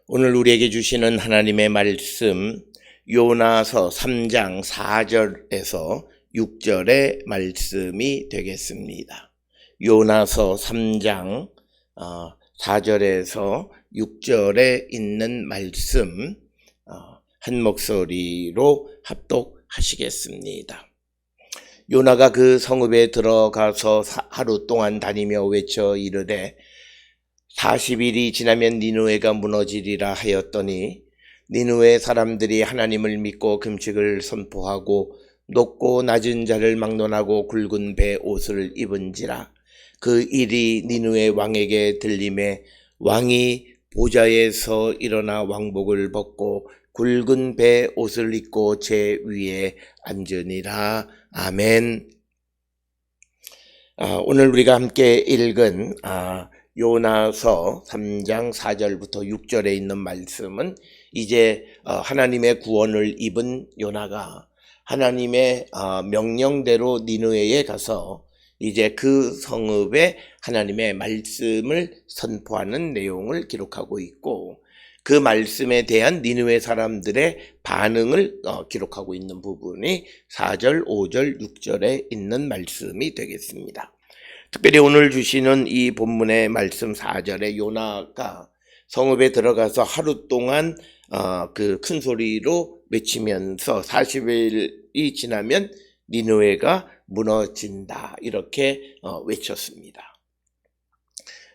오늘 우리에게 주시는 하나님의 말씀 요나서 3장 4절에서 6절의 말씀이 되겠습니다. 요나서 3장 4절에서 6절에 있는 말씀 한 목소리로 합독하시겠습니다. 요나가 그 성읍에 들어가서 하루 동안 다니며 외쳐 이르되 40일이 지나면 니느웨가 무너지리라 하였더니 니느웨 사람들이 하나님을 믿고 금식을 선포하고 높고 낮은 자를 막론하고 굵은 배 옷을 입은지라. 그 일이 니느웨 왕에게 들림에 왕이 보좌에서 일어나 왕복을 벗고 굵은 배 옷을 입고 제 위에 앉으니라. 아멘. 오늘 우리가 함께 읽은 요나서 3장 4절부터 6절에 있는 말씀은 이제 하나님의 구원을 입은 요나가 하나님의 명령대로 니느웨에 가서 이제 그 성읍에 하나님의 말씀을 선포하는 내용을 기록하고 있고, 그 말씀에 대한 니느웨 사람들의 반응을 기록하고 있는 부분이 4절, 5절, 6절에 있는 말씀이 되겠습니다. 특별히 오늘 주시는 이 본문의 말씀 4절에 요나가 성읍에 들어가서 하루 동안 그 큰 소리로 외치면서 40일이 지나면 니느웨가 무너진다 이렇게 외쳤습니다.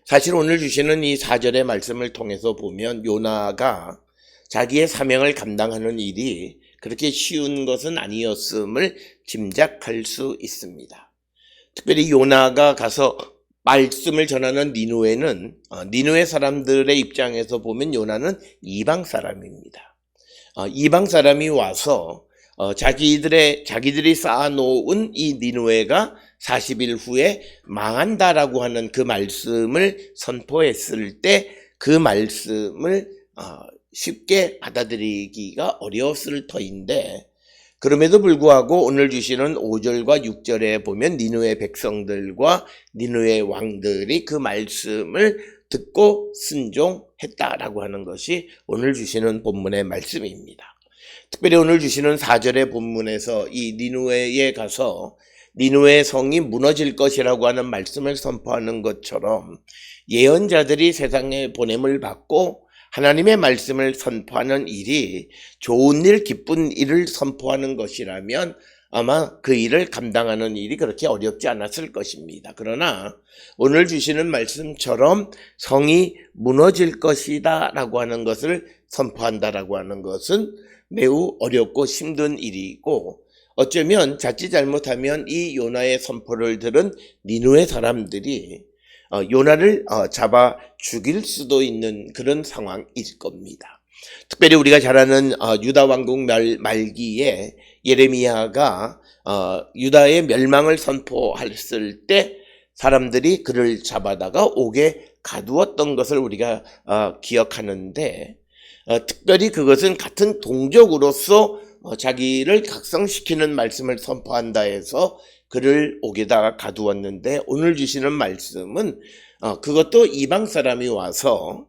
사실 오늘 주시는 이 4절의 말씀을 통해서 보면 요나가 자기의 사명을 감당하는 일이 그렇게 쉬운 것은 아니었음을 짐작할 수 있습니다. 특별히 요나가 가서 말씀을 전하는 니느웨는 니느웨 사람들의 입장에서 보면 요나는 이방 사람입니다. 이방 사람이 와서 자기들이 쌓아놓은 이 니느웨가 40일 후에 망한다라고 하는 그 말씀을 선포했을 때 그 말씀을 쉽게 받아들이기가 어려웠을 터인데, 그럼에도 불구하고 오늘 주시는 5절과 6절에 보면 니느웨 백성들과 니느웨 왕들이 그 말씀을 듣고 순종했다라고 하는 것이 오늘 주시는 본문의 말씀입니다. 특별히 오늘 주시는 4절의 본문에서 이 니느웨에 가서 니느웨 성이 무너질 것이라고 하는 말씀을 선포하는 것처럼 예언자들이 세상에 보냄을 받고 하나님의 말씀을 선포하는 일이 좋은 일, 기쁜 일을 선포하는 것이라면 아마 그 일을 감당하는 일이 그렇게 어렵지 않았을 것입니다. 그러나 오늘 주시는 말씀처럼 성이 무너질 것이다 라고 하는 것을 선포한다라고 하는 것은 매우 어렵고 힘든 일이고, 어쩌면 자칫 잘못하면 이 요나의 선포를 들은 니느웨 사람들이 요나를 잡아 죽일 수도 있는 그런 상황일 겁니다. 특별히 우리가 잘 아는 유다 왕국 말기에 예레미야가 유다의 멸망을 선포했을 때 사람들이 그를 잡아다가 옥에 가두었던 것을 우리가 기억하는데, 특별히 그것은 같은 동족으로서 자기를 각성시키는 말씀을 선포한다 해서 그를 옥에다가 가두었는데, 오늘 주시는 말씀은 그것도 이방 사람이 와서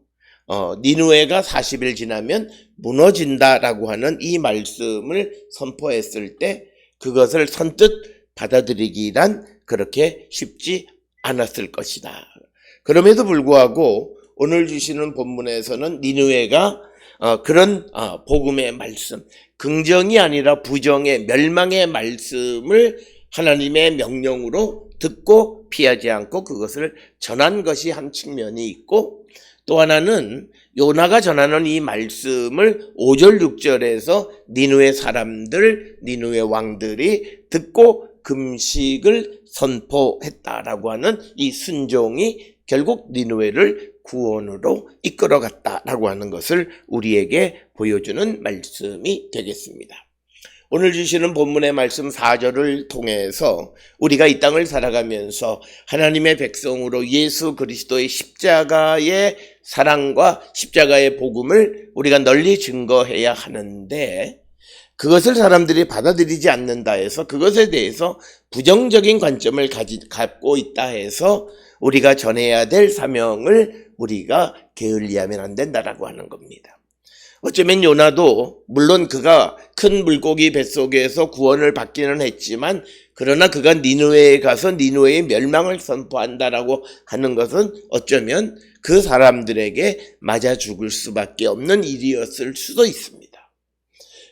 니느웨가 40일 지나면 무너진다라고 하는 이 말씀을 선포했을 때 그것을 선뜻 받아들이기란 그렇게 쉽지 않았을 것이다. 그럼에도 불구하고 오늘 주시는 본문에서는 니느웨가 그런 복음의 말씀, 긍정이 아니라 부정의 멸망의 말씀을 하나님의 명령으로 듣고 피하지 않고 그것을 전한 것이 한 측면이 있고, 또 하나는 요나가 전하는 이 말씀을 5절 6절에서 니느웨 사람들, 니느웨 왕들이 듣고 금식을 선포했다라고 하는 이 순종이 결국 니느웨를 구원으로 이끌어갔다라고 하는 것을 우리에게 보여주는 말씀이 되겠습니다. 오늘 주시는 본문의 말씀 4절을 통해서 우리가 이 땅을 살아가면서 하나님의 백성으로 예수 그리스도의 십자가의 사랑과 십자가의 복음을 우리가 널리 증거해야 하는데, 그것을 사람들이 받아들이지 않는다 해서 그것에 대해서 부정적인 관점을 갖고 있다 해서 우리가 전해야 될 사명을 우리가 게을리하면 안 된다라고 하는 겁니다. 어쩌면 요나도 물론 그가 큰 물고기 뱃속에서 구원을 받기는 했지만 그러나 그가 니느웨에 가서 니느웨의 멸망을 선포한다라고 하는 것은 어쩌면 그 사람들에게 맞아 죽을 수밖에 없는 일이었을 수도 있습니다.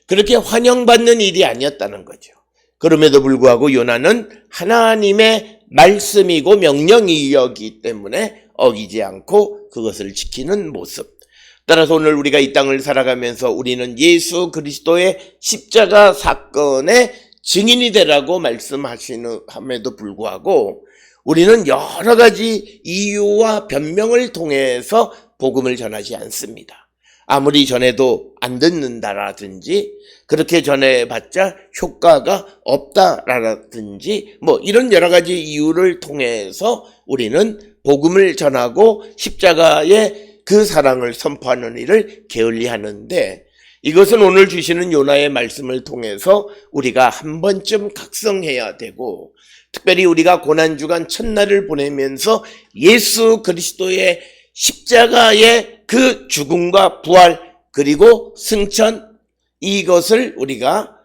그렇게 환영받는 일이 아니었다는 거죠. 그럼에도 불구하고 요나는 하나님의 말씀이고 명령이었기 때문에 어기지 않고 그것을 지키는 모습. 따라서 오늘 우리가 이 땅을 살아가면서 우리는 예수 그리스도의 십자가 사건의 증인이 되라고 말씀하시는함에도 불구하고 우리는 여러 가지 이유와 변명을 통해서 복음을 전하지 않습니다. 아무리 전해도 안 듣는다라든지 그렇게 전해봤자 효과가 없다라든지 이런 여러 가지 이유를 통해서 우리는 복음을 전하고 십자가의 그 사랑을 선포하는 일을 게을리 하는데 이것은 오늘 주시는 요나의 말씀을 통해서 우리가 한 번쯤 각성해야 되고 특별히 우리가 고난주간 첫날을 보내면서 예수 그리스도의 십자가의 그 죽음과 부활 그리고 승천 이것을 우리가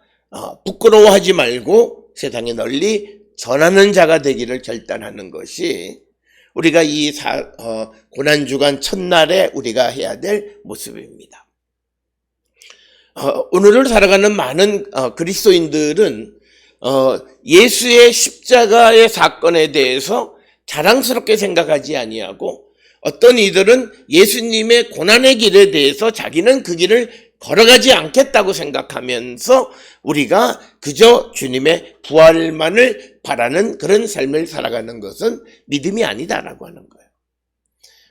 부끄러워하지 말고 세상에 널리 전하는 자가 되기를 결단하는 것이 우리가 이 고난주간 첫날에 우리가 해야 될 모습입니다. 오늘을 살아가는 많은 그리스도인들은 예수의 십자가의 사건에 대해서 자랑스럽게 생각하지 아니하고 어떤 이들은 예수님의 고난의 길에 대해서 자기는 그 길을 걸어가지 않겠다고 생각하면서 우리가 그저 주님의 부활만을 바라는 그런 삶을 살아가는 것은 믿음이 아니다라고 하는 거예요.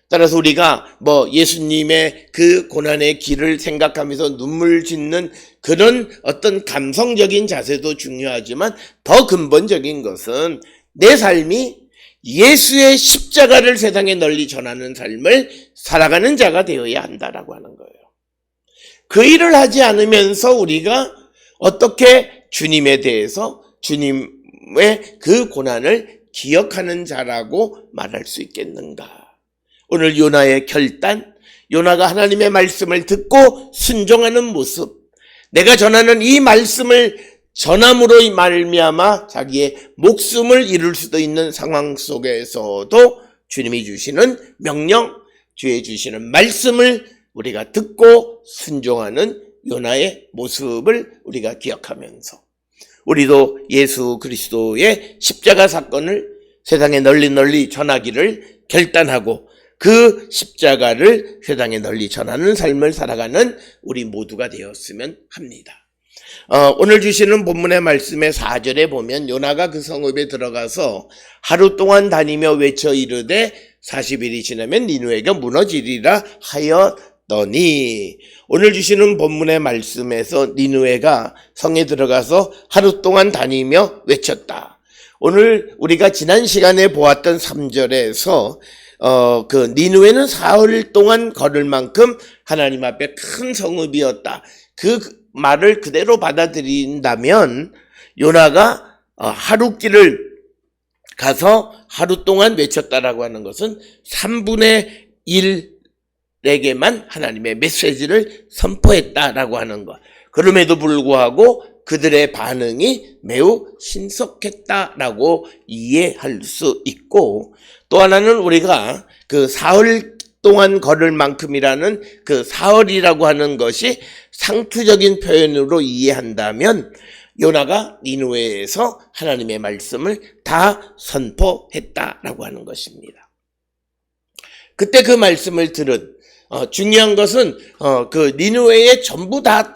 따라서 우리가 예수님의 그 고난의 길을 생각하면서 눈물 짓는 그런 어떤 감성적인 자세도 중요하지만 더 근본적인 것은 내 삶이 예수의 십자가를 세상에 널리 전하는 삶을 살아가는 자가 되어야 한다라고 하는 거예요. 그 일을 하지 않으면서 우리가 어떻게 주님에 대해서 주님의 그 고난을 기억하는 자라고 말할 수 있겠는가? 오늘 요나의 결단, 요나가 하나님의 말씀을 듣고 순종하는 모습, 내가 전하는 이 말씀을 전함으로 말미암아 자기의 목숨을 잃을 수도 있는 상황 속에서도 주님이 주시는 명령, 주의 주시는 말씀을 우리가 듣고 순종하는 요나의 모습을 우리가 기억하면서 우리도 예수 그리스도의 십자가 사건을 세상에 널리 전하기를 결단하고 그 십자가를 세상에 널리 전하는 삶을 살아가는 우리 모두가 되었으면 합니다. 오늘 주시는 본문의 말씀의 4절에 보면 요나가 그 성읍에 들어가서 하루 동안 다니며 외쳐 이르되 40일이 지나면 니느웨가 무너지리라 하였더니 오늘 주시는 본문의 말씀에서 니느웨가 성에 들어가서 하루 동안 다니며 외쳤다. 오늘 우리가 지난 시간에 보았던 3절에서 그 니느웨는 사흘 동안 걸을 만큼 하나님 앞에 큰 성읍이었다. 그 말을 그대로 받아들인다면 요나가 하루 길을 가서 하루 동안 외쳤다라고 하는 것은 3분의 1에게만 하나님의 메시지를 선포했다라고 하는 것. 그럼에도 불구하고 그들의 반응이 매우 신속했다라고 이해할 수 있고 또 하나는 우리가 그 사흘 동안 걸을 만큼이라는 그 사흘이라고 하는 것이 상투적인 표현으로 이해한다면 요나가 니느웨에서 하나님의 말씀을 다 선포했다라고 하는 것입니다. 그때 그 말씀을 들은 중요한 것은 그 니느웨에 전부 다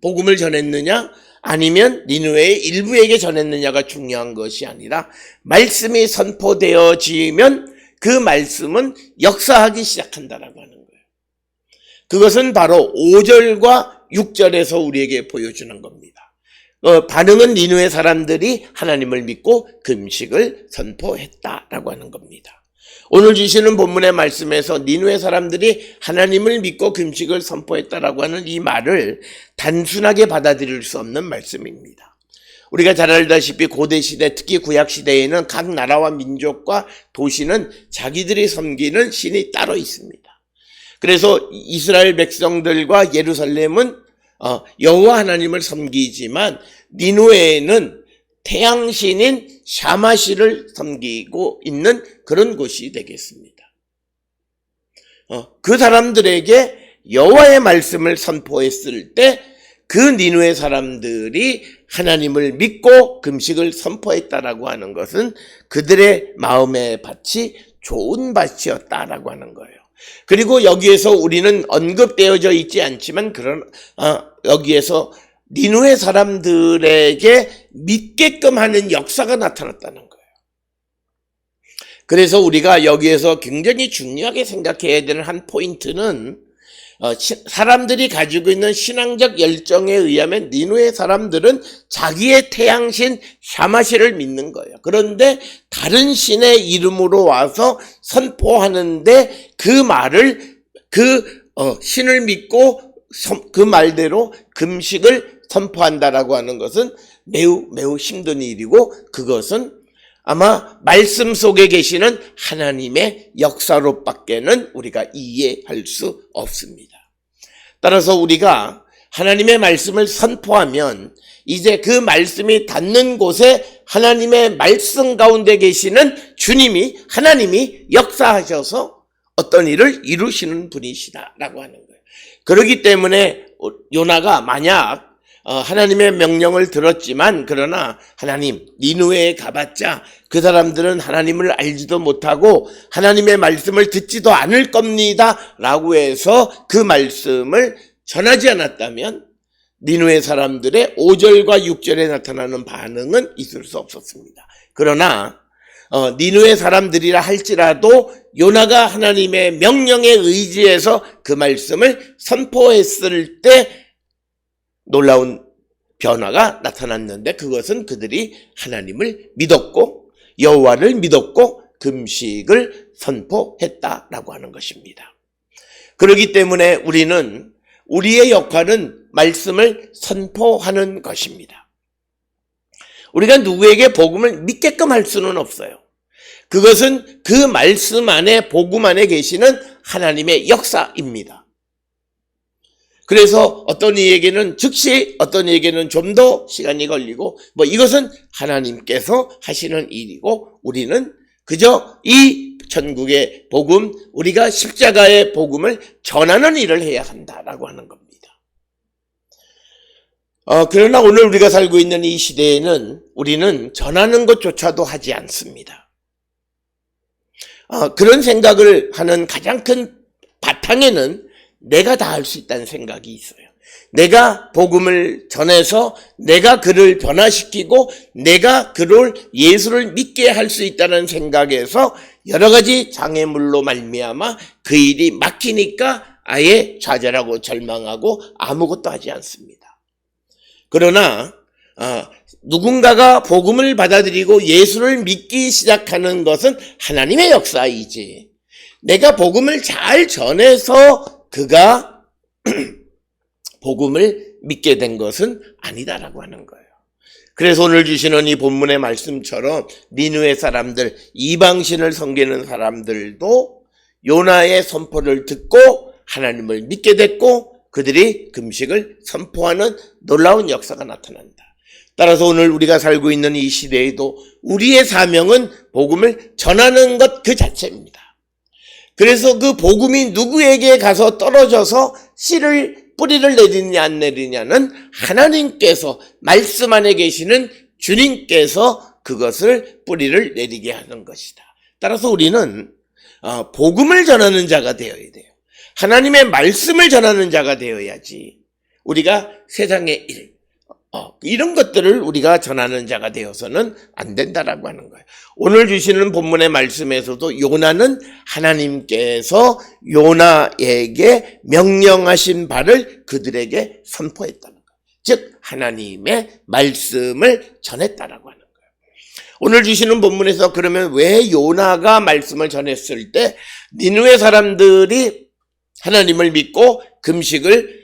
복음을 전했느냐 아니면 니느웨의 일부에게 전했느냐가 중요한 것이 아니라 말씀이 선포되어지면 그 말씀은 역사하기 시작한다라고 하는 거예요. 그것은 바로 5절과 6절에서 우리에게 보여주는 겁니다. 반응은 니느웨 사람들이 하나님을 믿고 금식을 선포했다라고 하는 겁니다. 오늘 주시는 본문의 말씀에서 니느웨 사람들이 하나님을 믿고 금식을 선포했다라고 하는 이 말을 단순하게 받아들일 수 없는 말씀입니다. 우리가 잘 알다시피 고대시대 특히 구약시대에는 각 나라와 민족과 도시는 자기들이 섬기는 신이 따로 있습니다. 그래서 이스라엘 백성들과 예루살렘은 여호와 하나님을 섬기지만 니누에는 태양신인 샤마시를 섬기고 있는 그런 곳이 되겠습니다. 그 사람들에게 여호와의 말씀을 선포했을 때 그 니누의 사람들이 하나님을 믿고 금식을 선포했다라고 하는 것은 그들의 마음의 밭이 좋은 밭이었다라고 하는 거예요. 그리고 여기에서 우리는 언급되어져 있지 않지만 여기에서 니누의 사람들에게 믿게끔 하는 역사가 나타났다는 거예요. 그래서 우리가 여기에서 굉장히 중요하게 생각해야 되는 한 포인트는 사람들이 가지고 있는 신앙적 열정에 의하면 니누의 사람들은 자기의 태양신 샤마시를 믿는 거예요. 그런데 다른 신의 이름으로 와서 선포하는데 그 말을 신을 믿고 그 말대로 금식을 선포한다라고 하는 것은 매우 힘든 일이고, 그것은 아마 말씀 속에 계시는 하나님의 역사로밖에는 우리가 이해할 수 없습니다. 따라서 우리가 하나님의 말씀을 선포하면 이제 그 말씀이 닿는 곳에 하나님의 말씀 가운데 계시는 하나님이 역사하셔서 어떤 일을 이루시는 분이시다라고 하는 거예요. 그렇기 때문에 요나가 만약 하나님의 명령을 들었지만, 그러나 하나님, 니누에에 가봤자 그 사람들은 하나님을 알지도 못하고 하나님의 말씀을 듣지도 않을 겁니다 라고 해서 그 말씀을 전하지 않았다면 니누의 사람들의 5절과 6절에 나타나는 반응은 있을 수 없었습니다. 그러나 니누의 사람들이라 할지라도 요나가 하나님의 명령에 의지해서 그 말씀을 선포했을 때 놀라운 변화가 나타났는데, 그것은 그들이 하나님을 믿었고 여호와를 믿었고 금식을 선포했다라고 하는 것입니다. 그렇기 때문에 우리는 우리의 역할은 말씀을 선포하는 것입니다. 우리가 누구에게 복음을 믿게끔 할 수는 없어요. 그것은 그 말씀 안에, 복음 안에 계시는 하나님의 역사입니다. 그래서 어떤 이에게는 즉시, 어떤 이에게는 좀 더 시간이 걸리고, 이것은 하나님께서 하시는 일이고, 우리는 그저 이 천국의 복음, 우리가 십자가의 복음을 전하는 일을 해야 한다라고 하는 겁니다. 그러나 오늘 우리가 살고 있는 이 시대에는 우리는 전하는 것조차도 하지 않습니다. 그런 생각을 하는 가장 큰 바탕에는 내가 다 할 수 있다는 생각이 있어요. 내가 복음을 전해서 내가 그를 변화시키고 내가 그를 예수를 믿게 할 수 있다는 생각에서 여러 가지 장애물로 말미암아 그 일이 막히니까 아예 좌절하고 절망하고 아무것도 하지 않습니다. 그러나 누군가가 복음을 받아들이고 예수를 믿기 시작하는 것은 하나님의 역사이지, 내가 복음을 잘 전해서 그가 복음을 믿게 된 것은 아니다라고 하는 거예요. 그래서 오늘 주시는 이 본문의 말씀처럼 니느웨 사람들, 이방신을 섬기는 사람들도 요나의 선포를 듣고 하나님을 믿게 됐고 그들이 금식을 선포하는 놀라운 역사가 나타난다. 따라서 오늘 우리가 살고 있는 이 시대에도 우리의 사명은 복음을 전하는 것 그 자체입니다. 그래서 그 복음이 누구에게 가서 떨어져서 뿌리를 내리느냐 안 내리냐는 하나님께서, 말씀 안에 계시는 주님께서 그것을 뿌리를 내리게 하는 것이다. 따라서 우리는 복음을 전하는 자가 되어야 돼요. 하나님의 말씀을 전하는 자가 되어야지 우리가 세상의 일, 이런 것들을 우리가 전하는 자가 되어서는 안 된다라고 하는 거예요. 오늘 주시는 본문의 말씀에서도 요나는 하나님께서 요나에게 명령하신 바를 그들에게 선포했다는 거예요. 즉 하나님의 말씀을 전했다라고 하는 거예요. 오늘 주시는 본문에서 그러면 왜 요나가 말씀을 전했을 때 니느웨 사람들이 하나님을 믿고 금식을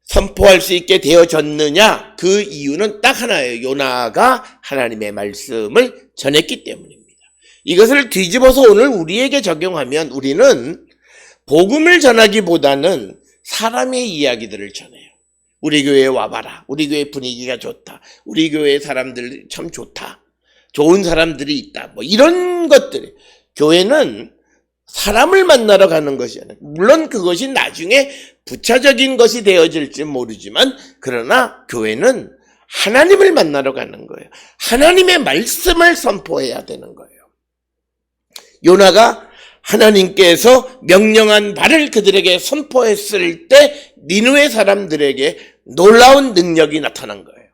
선포할 수 있게 되어졌느냐? 그 이유는 딱 하나예요. 요나가 하나님의 말씀을 전했기 때문입니다. 이것을 뒤집어서 오늘 우리에게 적용하면 우리는 복음을 전하기보다는 사람의 이야기들을 전해요. 우리 교회에 와봐라. 우리 교회 분위기가 좋다. 우리 교회 사람들 참 좋다. 좋은 사람들이 있다. 뭐 이런 것들이. 교회는 사람을 만나러 가는 것이잖아요. 물론 그것이 나중에 부차적인 것이 되어질지 모르지만, 그러나 교회는 하나님을 만나러 가는 거예요. 하나님의 말씀을 선포해야 되는 거예요. 요나가 하나님께서 명령한 바를 그들에게 선포했을 때 니느웨 사람들에게 놀라운 능력이 나타난 거예요.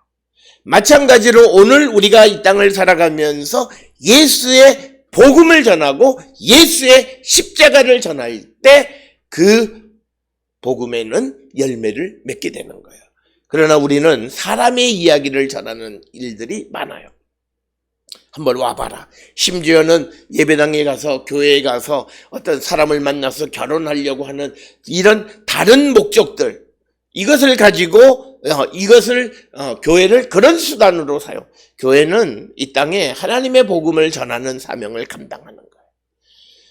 마찬가지로 오늘 우리가 이 땅을 살아가면서 예수의 복음을 전하고 예수의 십자가를 전할 때 그 복음에는 열매를 맺게 되는 거예요. 그러나 우리는 사람의 이야기를 전하는 일들이 많아요. 한번 와봐라. 심지어는 예배당에 가서, 교회에 가서 어떤 사람을 만나서 결혼하려고 하는 이런 다른 목적들, 이것을 가지고 교회를 그런 수단으로 사용. 교회는 이 땅에 하나님의 복음을 전하는 사명을 감당하는 거예요.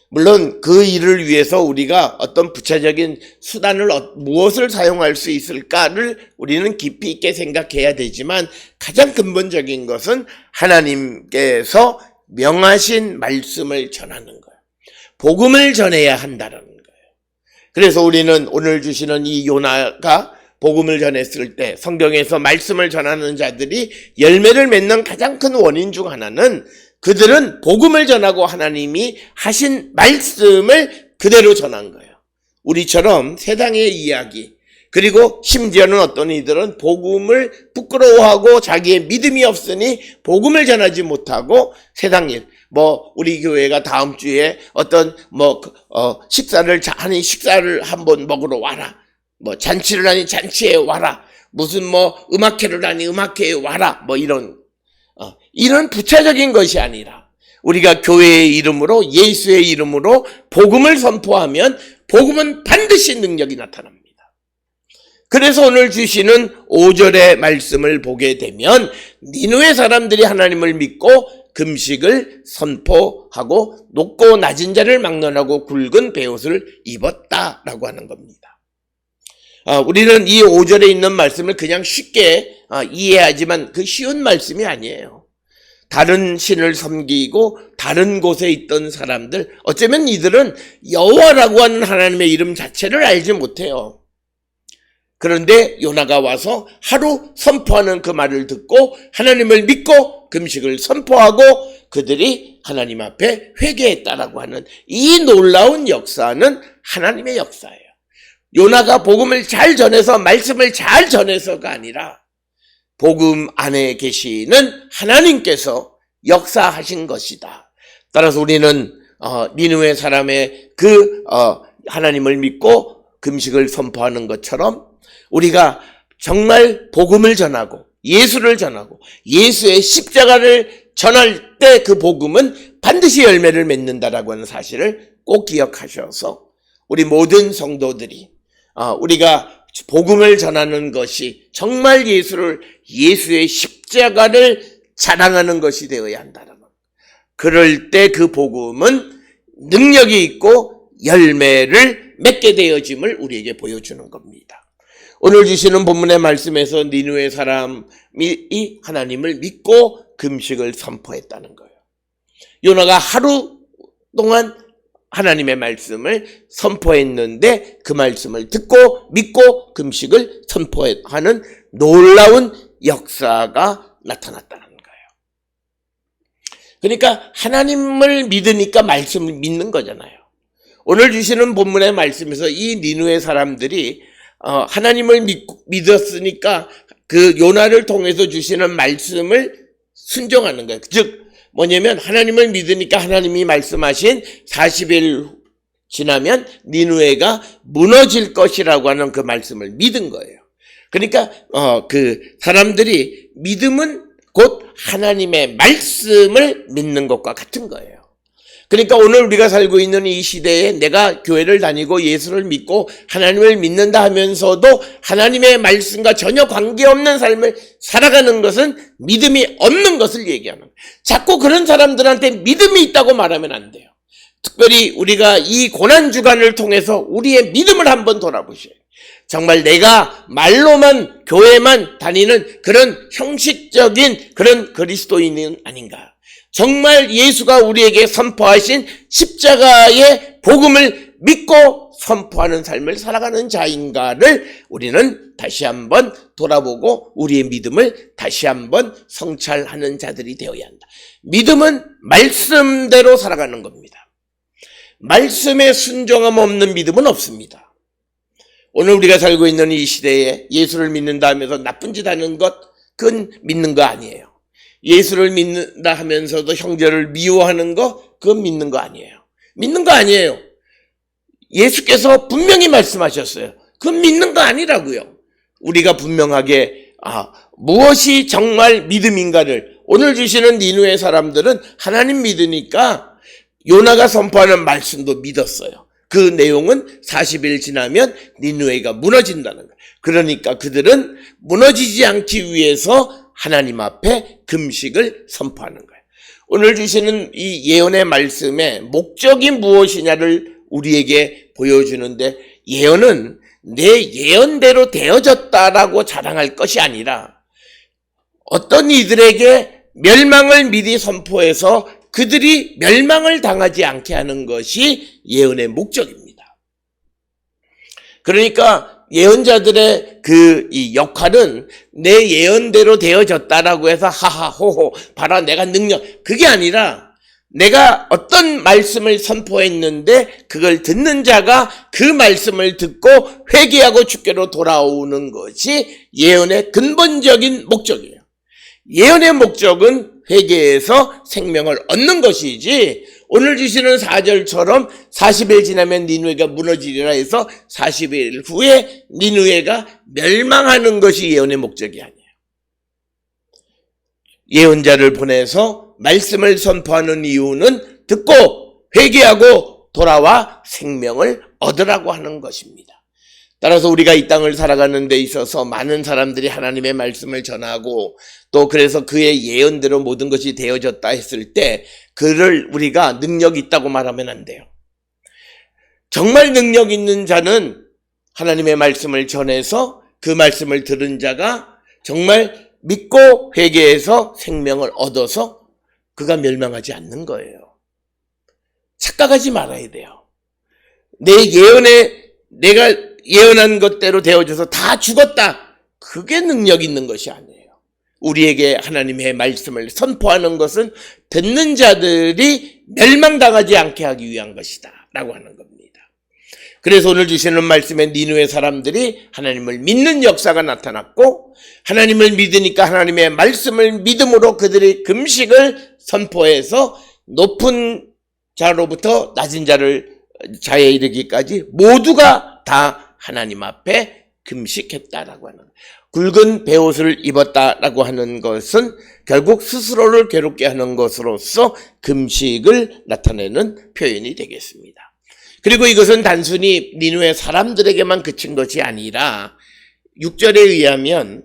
물론 그 일을 위해서 우리가 어떤 부차적인 수단을 무엇을 사용할 수 있을까를 우리는 깊이 있게 생각해야 되지만, 가장 근본적인 것은 하나님께서 명하신 말씀을 전하는 거예요. 복음을 전해야 한다는 거예요. 그래서 우리는 오늘 주시는 이 요나가 복음을 전했을 때 성경에서 말씀을 전하는 자들이 열매를 맺는 가장 큰 원인 중 하나는, 그들은 복음을 전하고 하나님이 하신 말씀을 그대로 전한 거예요. 우리처럼 세상의 이야기, 그리고 심지어는 어떤 이들은 복음을 부끄러워하고 자기의 믿음이 없으니 복음을 전하지 못하고 세상 일, 우리 교회가 다음 주에 어떤 식사를 한번 먹으러 와라. 잔치를 하니 잔치에 와라. 무슨 음악회를 하니 음악회에 와라. 이런 부차적인 것이 아니라 우리가 교회의 이름으로, 예수의 이름으로 복음을 선포하면 복음은 반드시 능력이 나타납니다. 그래서 오늘 주시는 5절의 말씀을 보게 되면 니느웨 사람들이 하나님을 믿고 금식을 선포하고 높고 낮은 자를 막론하고 굵은 베옷을 입었다라고 하는 겁니다. 우리는 이 5절에 있는 말씀을 그냥 쉽게 이해하지만 그 쉬운 말씀이 아니에요. 다른 신을 섬기고 다른 곳에 있던 사람들, 어쩌면 이들은 여호와라고 하는 하나님의 이름 자체를 알지 못해요. 그런데 요나가 와서 하루 선포하는 그 말을 듣고 하나님을 믿고 금식을 선포하고 그들이 하나님 앞에 회개했다라고 하는 이 놀라운 역사는 하나님의 역사예요. 요나가 복음을 잘 전해서, 말씀을 잘 전해서가 아니라 복음 안에 계시는 하나님께서 역사하신 것이다. 따라서 우리는 니느웨 사람의 하나님을 믿고 금식을 선포하는 것처럼 우리가 정말 복음을 전하고 예수를 전하고 예수의 십자가를 전할 때 그 복음은 반드시 열매를 맺는다라고 하는 사실을 꼭 기억하셔서 우리 모든 성도들이 우리가 복음을 전하는 것이 정말 예수의 십자가를 자랑하는 것이 되어야 한다는 것. 그럴 때 그 복음은 능력이 있고 열매를 맺게 되어짐을 우리에게 보여주는 겁니다. 오늘 주시는 본문의 말씀에서 니느웨 사람이 하나님을 믿고 금식을 선포했다는 거예요. 요나가 하루 동안 하나님의 말씀을 선포했는데 그 말씀을 듣고 믿고 금식을 선포하는 놀라운 역사가 나타났다는 거예요. 그러니까 하나님을 믿으니까 말씀을 믿는 거잖아요. 오늘 주시는 본문의 말씀에서 이 니느웨 사람들이 하나님을 믿었으니까 그 요나를 통해서 주시는 말씀을 순종하는 거예요. 즉 뭐냐면 하나님을 믿으니까 하나님이 말씀하신 40일 지나면 니느웨가 무너질 것이라고 하는 그 말씀을 믿은 거예요. 그러니까 그 사람들이 믿음은 곧 하나님의 말씀을 믿는 것과 같은 거예요. 그러니까 오늘 우리가 살고 있는 이 시대에 내가 교회를 다니고 예수를 믿고 하나님을 믿는다 하면서도 하나님의 말씀과 전혀 관계없는 삶을 살아가는 것은 믿음이 없는 것을 얘기하는 거예요. 자꾸 그런 사람들한테 믿음이 있다고 말하면 안 돼요. 특별히 우리가 이 고난주간을 통해서 우리의 믿음을 한번 돌아보셔요. 정말 내가 말로만 교회만 다니는 그런 형식적인 그런 그리스도인은 아닌가. 정말 예수가 우리에게 선포하신 십자가의 복음을 믿고 선포하는 삶을 살아가는 자인가를 우리는 다시 한번 돌아보고 우리의 믿음을 다시 한번 성찰하는 자들이 되어야 한다. 믿음은 말씀대로 살아가는 겁니다. 말씀에 순종함 없는 믿음은 없습니다. 오늘 우리가 살고 있는 이 시대에 예수를 믿는다 하면서 나쁜 짓 하는 것, 그건 믿는 거 아니에요. 예수를 믿는다 하면서도 형제를 미워하는 거, 그건 믿는 거 아니에요. 믿는 거 아니에요. 예수께서 분명히 말씀하셨어요. 그건 믿는 거 아니라고요. 우리가 분명하게 무엇이 정말 믿음인가를 오늘 주시는 니느웨 사람들은 하나님 믿으니까 요나가 선포하는 말씀도 믿었어요. 그 내용은 40일 지나면 니느웨가 무너진다는 거예요. 그러니까 그들은 무너지지 않기 위해서 하나님 앞에 금식을 선포하는 거예요. 오늘 주시는 이 예언의 말씀의 목적이 무엇이냐를 우리에게 보여주는데, 예언은 내 예언대로 되어졌다라고 자랑할 것이 아니라 어떤 이들에게 멸망을 미리 선포해서 그들이 멸망을 당하지 않게 하는 것이 예언의 목적입니다. 그러니까 예언자들의 이 역할은 내 예언대로 되어졌다라고 해서 하하호호 봐라 내가 능력, 그게 아니라 내가 어떤 말씀을 선포했는데 그걸 듣는 자가 그 말씀을 듣고 회개하고 주께로 돌아오는 것이 예언의 근본적인 목적이에요. 예언의 목적은 회개해서 생명을 얻는 것이지, 오늘 주시는 4절처럼 40일 지나면 니느웨가 무너지리라 해서 40일 후에 니느웨가 멸망하는 것이 예언의 목적이 아니에요. 예언자를 보내서 말씀을 선포하는 이유는 듣고 회개하고 돌아와 생명을 얻으라고 하는 것입니다. 따라서 우리가 이 땅을 살아가는 데 있어서 많은 사람들이 하나님의 말씀을 전하고 또 그래서 그의 예언대로 모든 것이 되어졌다 했을 때 그를 우리가 능력이 있다고 말하면 안 돼요. 정말 능력 있는 자는 하나님의 말씀을 전해서 그 말씀을 들은 자가 정말 믿고 회개해서 생명을 얻어서 그가 멸망하지 않는 거예요. 착각하지 말아야 돼요. 내가 예언한 것대로 되어져서 다 죽었다, 그게 능력 있는 것이 아니에요. 우리에게 하나님의 말씀을 선포하는 것은 듣는 자들이 멸망당하지 않게 하기 위한 것이다 라고 하는 겁니다. 그래서 오늘 주시는 말씀에 니느웨 사람들이 하나님을 믿는 역사가 나타났고, 하나님을 믿으니까 하나님의 말씀을 믿음으로 그들이 금식을 선포해서 높은 자로부터 낮은 자에 이르기까지 모두가 다 하나님 앞에 금식했다라고 하는 거예요. 굵은 베옷을 입었다라고 하는 것은 결국 스스로를 괴롭게 하는 것으로서 금식을 나타내는 표현이 되겠습니다. 그리고 이것은 단순히 니느웨 사람들에게만 그친 것이 아니라 6절에 의하면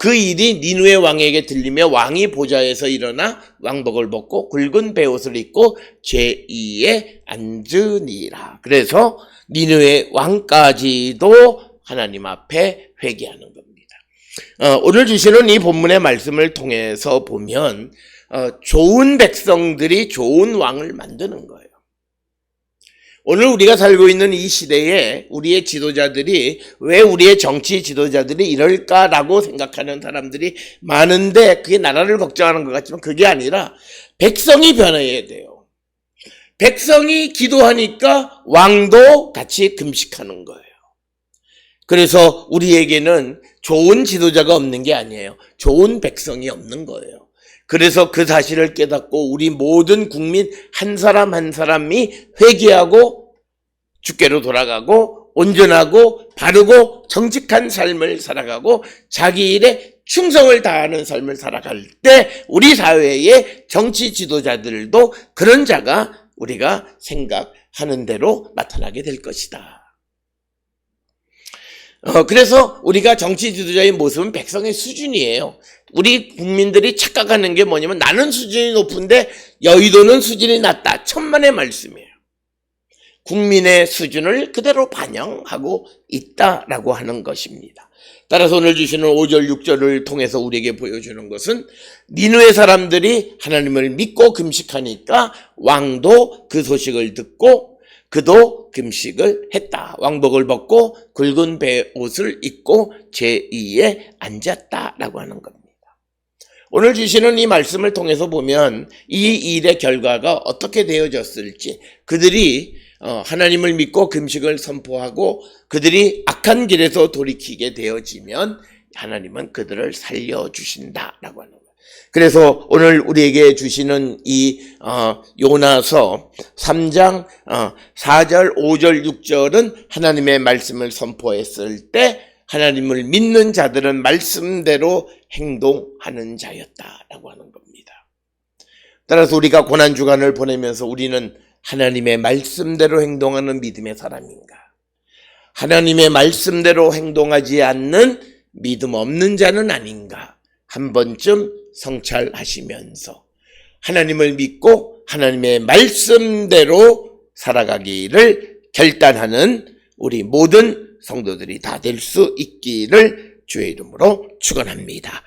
그 일이 니느웨 왕에게 들리며 왕이 보좌에서 일어나 왕복을 벗고 굵은 베옷을 입고 제2에 앉으니라. 그래서 니느웨 왕까지도 하나님 앞에 회개하는 겁니다. 오늘 주시는 이 본문의 말씀을 통해서 보면 좋은 백성들이 좋은 왕을 만드는 거예요. 오늘 우리가 살고 있는 이 시대에 우리의 지도자들이, 왜 우리의 정치 지도자들이 이럴까라고 생각하는 사람들이 많은데 그게 나라를 걱정하는 것 같지만 그게 아니라 백성이 변해야 돼요. 백성이 기도하니까 왕도 같이 금식하는 거예요. 그래서 우리에게는 좋은 지도자가 없는 게 아니에요. 좋은 백성이 없는 거예요. 그래서 그 사실을 깨닫고 우리 모든 국민 한 사람 한 사람이 회개하고 주께로 돌아가고 온전하고 바르고 정직한 삶을 살아가고 자기 일에 충성을 다하는 삶을 살아갈 때 우리 사회의 정치 지도자들도 그런 자가 우리가 생각하는 대로 나타나게 될 것이다. 그래서 우리가 정치 지도자의 모습은 백성의 수준이에요. 우리 국민들이 착각하는 게 뭐냐면 나는 수준이 높은데 여의도는 수준이 낮다. 천만의 말씀이에요. 국민의 수준을 그대로 반영하고 있다라고 하는 것입니다. 따라서 오늘 주시는 5절, 6절을 통해서 우리에게 보여주는 것은 니느웨 사람들이 하나님을 믿고 금식하니까 왕도 그 소식을 듣고 그도 금식을 했다. 왕복을 벗고 굵은 베옷을 입고 제2에 앉았다라고 하는 겁니다. 오늘 주시는 이 말씀을 통해서 보면 이 일의 결과가 어떻게 되어졌을지, 그들이 하나님을 믿고 금식을 선포하고 그들이 악한 길에서 돌이키게 되어지면 하나님은 그들을 살려주신다라고 하는 거예요. 그래서 오늘 우리에게 주시는 이 요나서 3장 4절, 5절, 6절은 하나님의 말씀을 선포했을 때 하나님을 믿는 자들은 말씀대로 행동하는 자였다라고 하는 겁니다. 따라서 우리가 고난주간을 보내면서 우리는 하나님의 말씀대로 행동하는 믿음의 사람인가? 하나님의 말씀대로 행동하지 않는 믿음 없는 자는 아닌가? 한 번쯤 성찰하시면서 하나님을 믿고 하나님의 말씀대로 살아가기를 결단하는 우리 모든 성도들이 다 될 수 있기를 주의 이름으로 축원합니다.